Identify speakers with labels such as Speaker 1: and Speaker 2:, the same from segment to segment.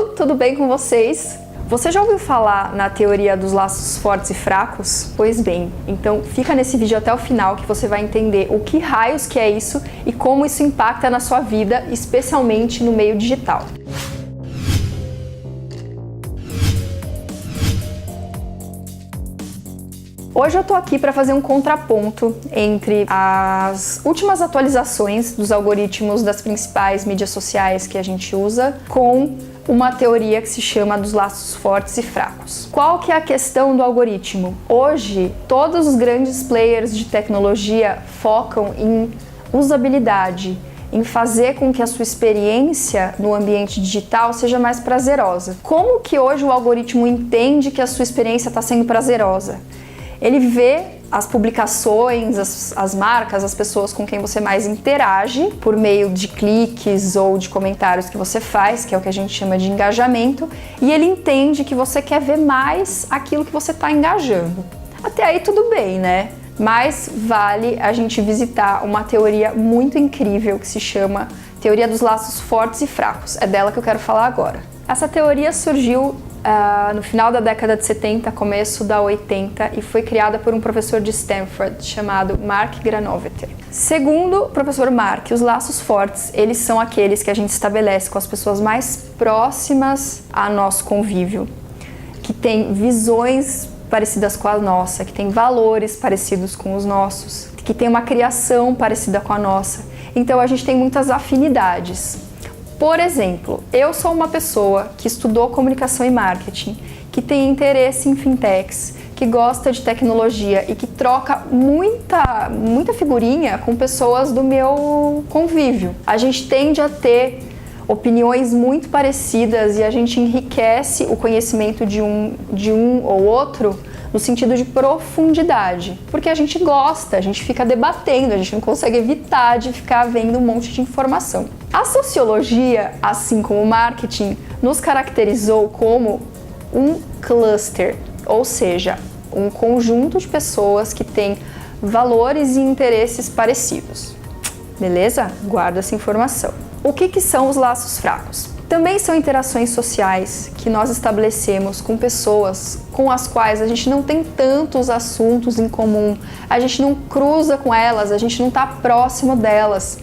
Speaker 1: tudo bem com vocês? Você já ouviu falar na teoria dos laços fortes e fracos? Pois bem, então fica nesse vídeo até o final que você vai entender o que raios que é isso e como isso impacta na sua vida, especialmente no meio digital. Hoje eu tô aqui para fazer um contraponto entre as últimas atualizações dos algoritmos das principais mídias sociais que a gente usa com uma teoria que se chama dos laços fortes e fracos. Qual que é a questão do algoritmo? Hoje, todos os grandes players de tecnologia focam em usabilidade, em fazer com que a sua experiência no ambiente digital seja mais prazerosa. Como que hoje o algoritmo entende que a sua experiência está sendo prazerosa? Ele vê as publicações, as marcas, as pessoas com quem você mais interage por meio de cliques ou de comentários que você faz, que é o que a gente chama de engajamento, e ele entende que você quer ver mais aquilo que você está engajando. Até aí tudo bem, né? Mas vale a gente visitar uma teoria muito incrível que se chama Teoria dos Laços Fortes e Fracos. É dela que eu quero falar agora. Essa teoria surgiu no final da década de 70, começo da 80, e foi criada por um professor de Stanford chamado Mark Granovetter. Segundo o professor Mark, os laços fortes, eles são aqueles que a gente estabelece com as pessoas mais próximas a nosso convívio, que têm visões parecidas com a nossa, que têm valores parecidos com os nossos, que têm uma criação parecida com a nossa. Então a gente tem muitas afinidades. Por exemplo, eu sou uma pessoa que estudou comunicação e marketing, que tem interesse em fintechs, que gosta de tecnologia e que troca muita figurinha com pessoas do meu convívio. A gente tende a ter opiniões muito parecidas e a gente enriquece o conhecimento de um ou outro no sentido de profundidade, porque a gente gosta, a gente fica debatendo, a gente não consegue evitar de ficar vendo um monte de informação. A sociologia, assim como o marketing, nos caracterizou como um cluster, ou seja, um conjunto de pessoas que têm valores e interesses parecidos. Beleza? Guarda essa informação. O que são os laços fracos? Também são interações sociais que nós estabelecemos com pessoas com as quais a gente não tem tantos assuntos em comum, a gente não cruza com elas, a gente não está próximo delas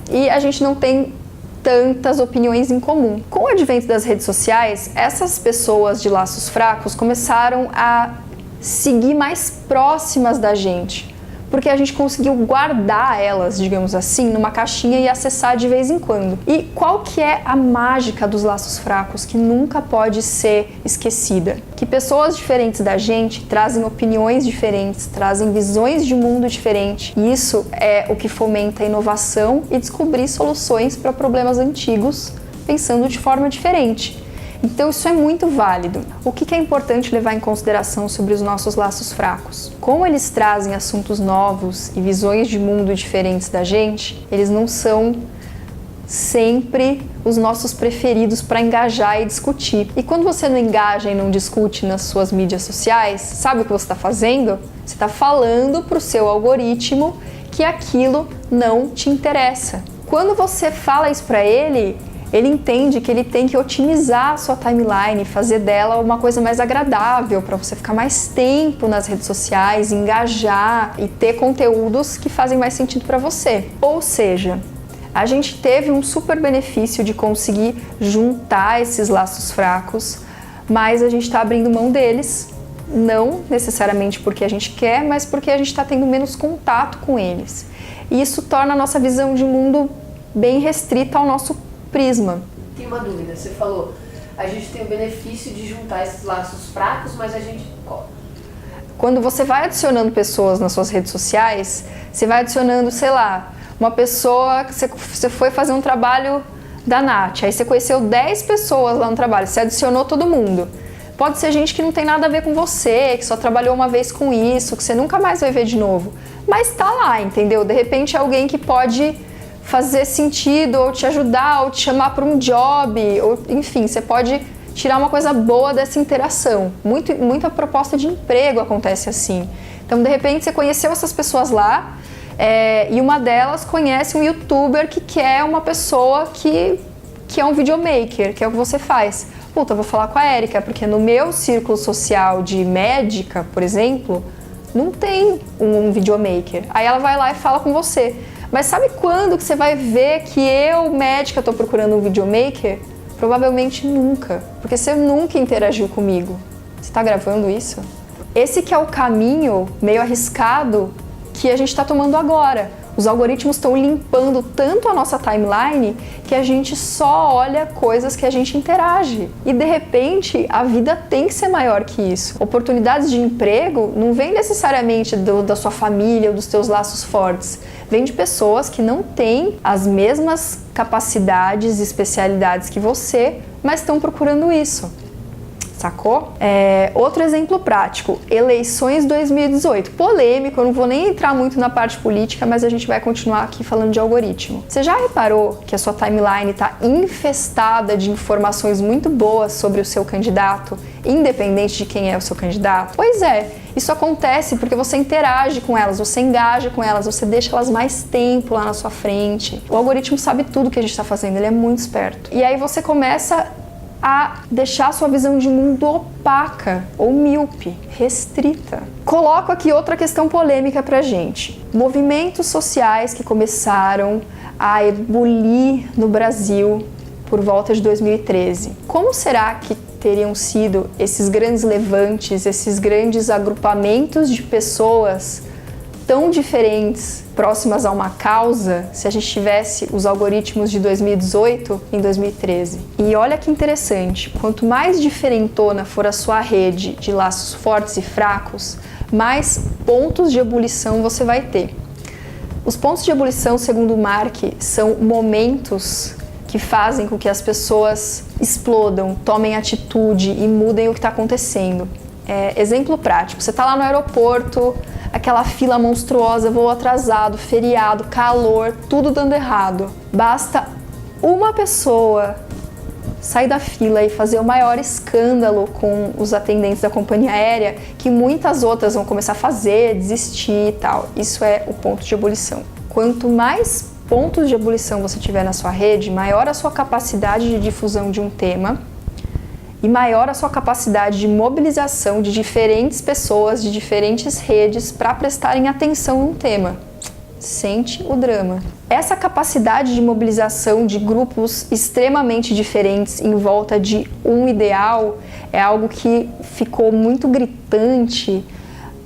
Speaker 1: e a gente não tem tantas opiniões em comum. Com o advento das redes sociais, essas pessoas de laços fracos começaram a seguir mais próximas da gente, porque a gente conseguiu guardar elas, digamos assim, numa caixinha e acessar de vez em quando. E qual que é a mágica dos laços fracos que nunca pode ser esquecida? Que pessoas diferentes da gente trazem opiniões diferentes, trazem visões de mundo diferentes. E isso é o que fomenta a inovação e descobrir soluções para problemas antigos, pensando de forma diferente. Então isso é muito válido. O que é importante levar em consideração sobre os nossos laços fracos? Como eles trazem assuntos novos e visões de mundo diferentes da gente, eles não são sempre os nossos preferidos para engajar e discutir. E quando você não engaja e não discute nas suas mídias sociais, sabe o que você está fazendo? Você está falando para o seu algoritmo que aquilo não te interessa. Quando você fala isso para ele entende que ele tem que otimizar a sua timeline, fazer dela uma coisa mais agradável para você ficar mais tempo nas redes sociais, engajar e ter conteúdos que fazem mais sentido para você. Ou seja, a gente teve um super benefício de conseguir juntar esses laços fracos, mas a gente está abrindo mão deles, não necessariamente porque a gente quer, mas porque a gente está tendo menos contato com eles. E isso torna a nossa visão de mundo bem restrita ao nosso prisma.
Speaker 2: Tem uma dúvida, você falou, a gente tem o benefício de juntar esses laços fracos, mas a gente...
Speaker 1: Quando você vai adicionando pessoas nas suas redes sociais, você vai adicionando, sei lá, uma pessoa que você foi fazer um trabalho da Nath, aí você conheceu 10 pessoas lá no trabalho, você adicionou todo mundo. Pode ser gente que não tem nada a ver com você, que só trabalhou uma vez com isso, que você nunca mais vai ver de novo. Mas tá lá, entendeu? De repente é alguém que pode fazer sentido, ou te ajudar, ou te chamar para um job, ou enfim, você pode tirar uma coisa boa dessa interação. Muita proposta de emprego acontece assim. Então, de repente, você conheceu essas pessoas lá, e uma delas conhece um youtuber que quer uma pessoa que é um videomaker, que é o que você faz. puta, vou falar com a Érica, porque no meu círculo social de médica, por exemplo, não tem um videomaker. Aí ela vai lá e fala com você. Mas sabe quando que você vai ver que eu, médica, tô procurando um videomaker? Provavelmente nunca, porque você nunca interagiu comigo. Você tá gravando isso? Esse que é o caminho meio arriscado que a gente está tomando agora. Os algoritmos estão limpando tanto a nossa timeline que a gente só olha coisas que a gente interage. E de repente a vida tem que ser maior que isso. Oportunidades de emprego não vêm necessariamente da sua família ou dos teus laços fortes. Vem de pessoas que não têm as mesmas capacidades e especialidades que você, mas estão procurando isso. Sacou? Outro exemplo prático, eleições 2018. Polêmico, eu não vou nem entrar muito na parte política, mas a gente vai continuar aqui falando de algoritmo. Você já reparou que a sua timeline está infestada de informações muito boas sobre o seu candidato, independente de quem é o seu candidato? Pois é, isso acontece porque você interage com elas, você engaja com elas, você deixa elas mais tempo lá na sua frente. O algoritmo sabe tudo que a gente está fazendo, ele é muito esperto. E aí você começa a deixar sua visão de mundo opaca ou míope, restrita. Coloco aqui outra questão polêmica pra gente. Movimentos sociais que começaram a ebulir no Brasil por volta de 2013. Como será que teriam sido esses grandes levantes, esses grandes agrupamentos de pessoas tão diferentes, próximas a uma causa, se a gente tivesse os algoritmos de 2018 em 2013. E olha que interessante, quanto mais diferentona for a sua rede de laços fortes e fracos, mais pontos de ebulição você vai ter. Os pontos de ebulição, segundo o Mark, são momentos que fazem com que as pessoas explodam, tomem atitude e mudem o que está acontecendo. Exemplo prático, você está lá no aeroporto, aquela fila monstruosa, voo atrasado, feriado, calor, tudo dando errado. Basta uma pessoa sair da fila e fazer o maior escândalo com os atendentes da companhia aérea que muitas outras vão começar a fazer, desistir e tal. Isso é o ponto de ebulição. Quanto mais pontos de ebulição você tiver na sua rede, maior a sua capacidade de difusão de um tema e maior a sua capacidade de mobilização de diferentes pessoas, de diferentes redes para prestarem atenção num tema. Sente o drama. Essa capacidade de mobilização de grupos extremamente diferentes em volta de um ideal é algo que ficou muito gritante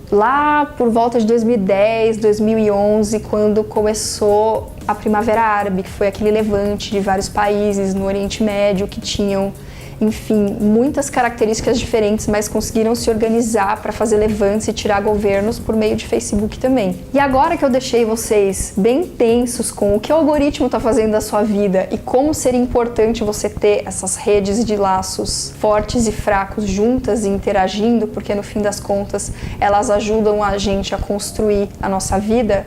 Speaker 1: lá por volta de 2010, 2011, quando começou a Primavera Árabe, que foi aquele levante de vários países no Oriente Médio que tinham, enfim, muitas características diferentes, mas conseguiram se organizar para fazer levantes e tirar governos por meio de Facebook também. E agora que eu deixei vocês bem tensos com o que o algoritmo está fazendo da sua vida e como seria importante você ter essas redes de laços fortes e fracos juntas e interagindo, porque no fim das contas elas ajudam a gente a construir a nossa vida,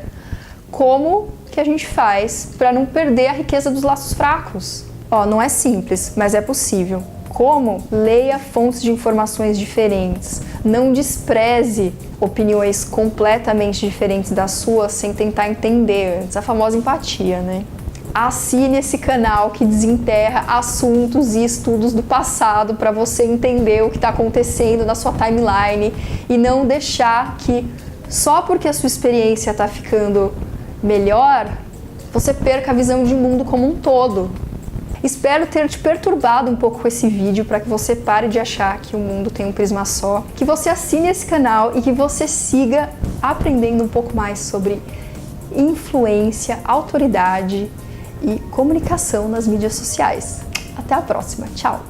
Speaker 1: como que a gente faz para não perder a riqueza dos laços fracos? Não é simples, mas é possível. Como? Leia fontes de informações diferentes. Não despreze opiniões completamente diferentes das suas sem tentar entender antes. A famosa empatia, né? Assine esse canal que desenterra assuntos e estudos do passado para você entender o que está acontecendo na sua timeline e não deixar que, só porque a sua experiência está ficando melhor, você perca a visão de mundo como um todo. Espero ter te perturbado um pouco com esse vídeo para que você pare de achar que o mundo tem um prisma só, que você assine esse canal e que você siga aprendendo um pouco mais sobre influência, autoridade e comunicação nas mídias sociais. Até a próxima. Tchau!